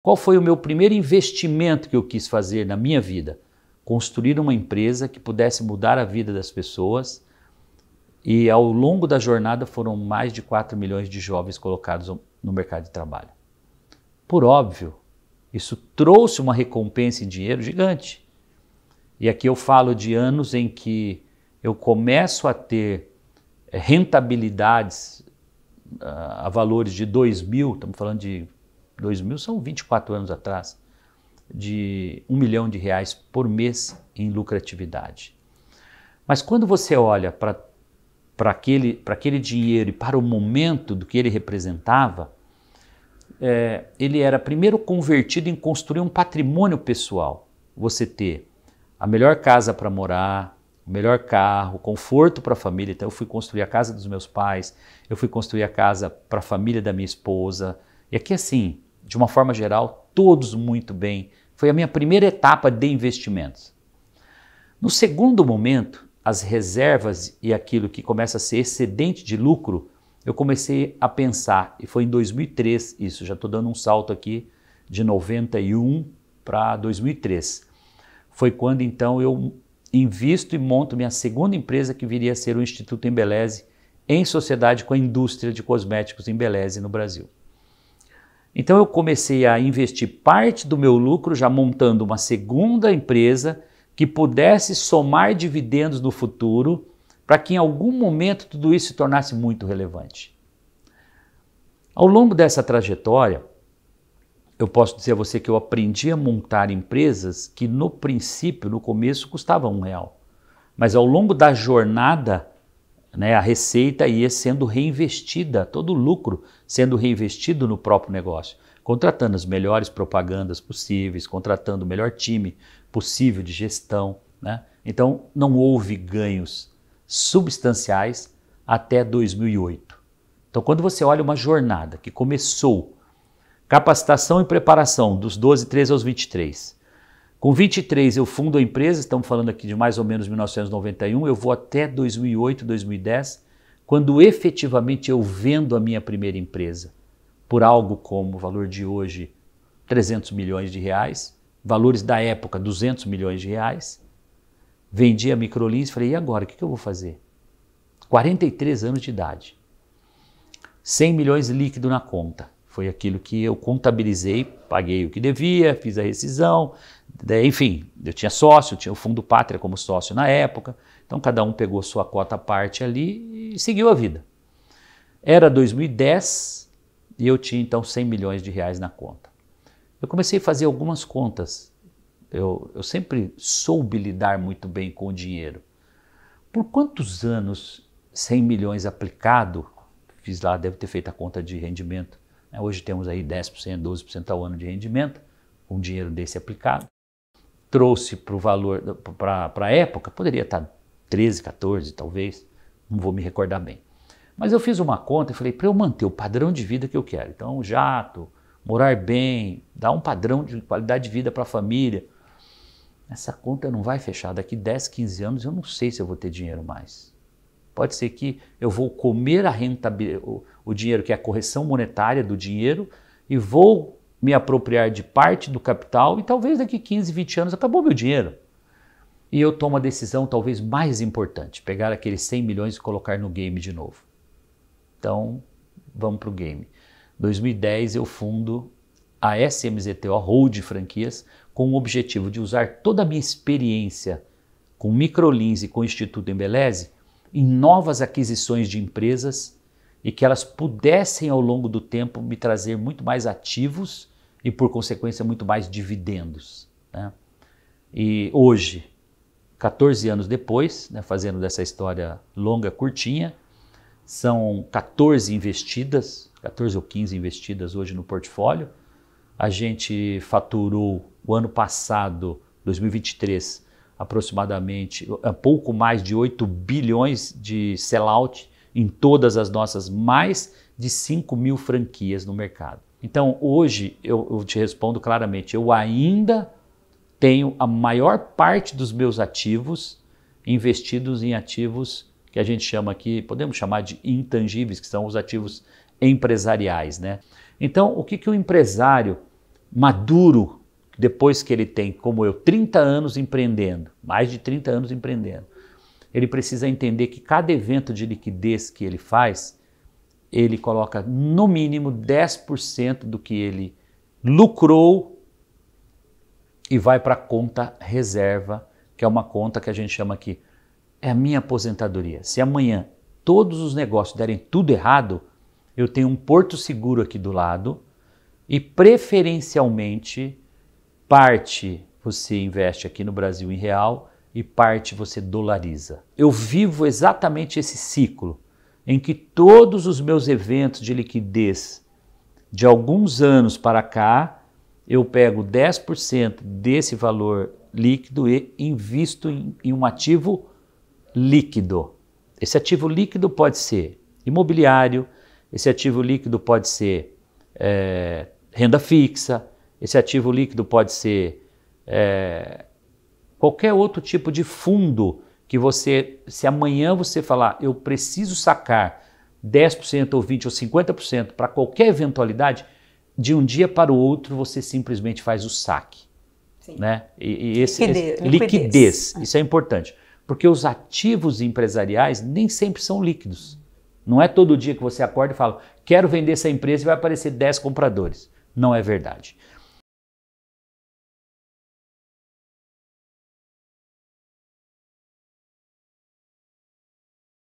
Qual foi o meu primeiro investimento que eu quis fazer na minha vida? Construir uma empresa que pudesse mudar a vida das pessoas, e ao longo da jornada foram mais de 4 milhões de jovens colocados no mercado de trabalho. Por óbvio, isso trouxe uma recompensa em dinheiro gigante. E aqui eu falo de anos em que eu começo a ter rentabilidades a valores de 2.000, estamos falando de 2.000, são 24 anos atrás, de R$1 milhão por mês em lucratividade. Mas quando você olha para aquele dinheiro e para o momento do que ele representava, ele era primeiro convertido em construir um patrimônio pessoal. Você ter a melhor casa para morar, o melhor carro, conforto para a família. Então eu fui construir a casa dos meus pais, eu fui construir a casa para a família da minha esposa. E aqui assim, de uma forma geral, todos muito bem. Foi a minha primeira etapa de investimentos. No segundo momento, as reservas e aquilo que começa a ser excedente de lucro, eu comecei a pensar, e foi em 2003 isso, já estou dando um salto aqui de 91 para 2003. Foi quando então eu invisto e monto minha segunda empresa, que viria a ser o Instituto Embeleze, em sociedade com a indústria de cosméticos Embeleze no Brasil. Então eu comecei a investir parte do meu lucro já montando uma segunda empresa que pudesse somar dividendos no futuro, para que em algum momento tudo isso se tornasse muito relevante. Ao longo dessa trajetória, eu posso dizer a você que eu aprendi a montar empresas que no princípio, no começo, custavam R$1. Mas ao longo da jornada, a receita ia sendo reinvestida, todo o lucro sendo reinvestido no próprio negócio, contratando as melhores propagandas possíveis, contratando o melhor time possível de gestão. Então não houve ganhos substanciais até 2008. Então quando você olha uma jornada que começou, capacitação e preparação dos 12, 13 aos 23, com 23 eu fundo a empresa, estamos falando aqui de mais ou menos 1991, eu vou até 2008, 2010, quando efetivamente eu vendo a minha primeira empresa por algo como o valor de hoje, R$300 milhões, valores da época, R$200 milhões, vendi a Microlins e falei, e agora, o que eu vou fazer? 43 anos de idade, 100 milhões líquido na conta. Foi aquilo que eu contabilizei, paguei o que devia, fiz a rescisão, enfim, eu tinha sócio, tinha o Fundo Pátria como sócio na época, então cada um pegou sua cota à parte ali e seguiu a vida. Era 2010 e eu tinha então 100 milhões de reais na conta. Eu comecei a fazer algumas contas, eu sempre soube lidar muito bem com o dinheiro. Por quantos anos 100 milhões aplicado, fiz lá, deve ter feito a conta de rendimento, hoje temos aí 10%, 12% ao ano de rendimento, com dinheiro desse aplicado. Trouxe para o valor, para a época, poderia estar 13, 14 talvez, não vou me recordar bem. Mas eu fiz uma conta e falei, para eu manter o padrão de vida que eu quero, então jato, morar bem, dar um padrão de qualidade de vida para a família, essa conta não vai fechar, daqui 10, 15 anos eu não sei se eu vou ter dinheiro mais. Pode ser que eu vou comer a rentabilidade, o dinheiro que é a correção monetária do dinheiro e vou me apropriar de parte do capital e talvez daqui 15, 20 anos acabou meu dinheiro. E eu tomo a decisão talvez mais importante, pegar aqueles 100 milhões e colocar no game de novo. Então, vamos para o game. 2010 eu fundo a SMZTO, Hold Franquias, com o objetivo de usar toda a minha experiência com Microlins e com o Instituto Embeleze em novas aquisições de empresas e que elas pudessem ao longo do tempo me trazer muito mais ativos e por consequência muito mais dividendos. E hoje, 14 anos depois, fazendo dessa história longa, curtinha, são 14 investidas, 14 ou 15 investidas hoje no portfólio. A gente faturou o ano passado, 2023, aproximadamente pouco mais de 8 bilhões de sellout em todas as nossas mais de 5 mil franquias no mercado. Então hoje eu te respondo claramente, eu ainda tenho a maior parte dos meus ativos investidos em ativos que a gente chama aqui, podemos chamar de intangíveis, que são os ativos empresariais. Então o que o empresário maduro, depois que ele tem, como eu, 30 anos empreendendo, mais de 30 anos empreendendo, ele precisa entender que cada evento de liquidez que ele faz, ele coloca no mínimo 10% do que ele lucrou e vai para a conta reserva, que é uma conta que a gente chama aqui, é a minha aposentadoria. Se amanhã todos os negócios derem tudo errado, eu tenho um porto seguro aqui do lado e preferencialmente parte você investe aqui no Brasil em real e parte você dolariza. Eu vivo exatamente esse ciclo em que todos os meus eventos de liquidez de alguns anos para cá, eu pego 10% desse valor líquido e invisto em um ativo líquido. Esse ativo líquido pode ser imobiliário, esse ativo líquido pode ser renda fixa, esse ativo líquido pode ser qualquer outro tipo de fundo que você, se amanhã você falar, eu preciso sacar 10% ou 20% ou 50% para qualquer eventualidade, de um dia para o outro você simplesmente faz o saque. Sim. Né? Liquidez, isso é importante, porque os ativos empresariais nem sempre são líquidos. Não é todo dia que você acorda e fala, quero vender essa empresa e vai aparecer 10 compradores. Não é verdade.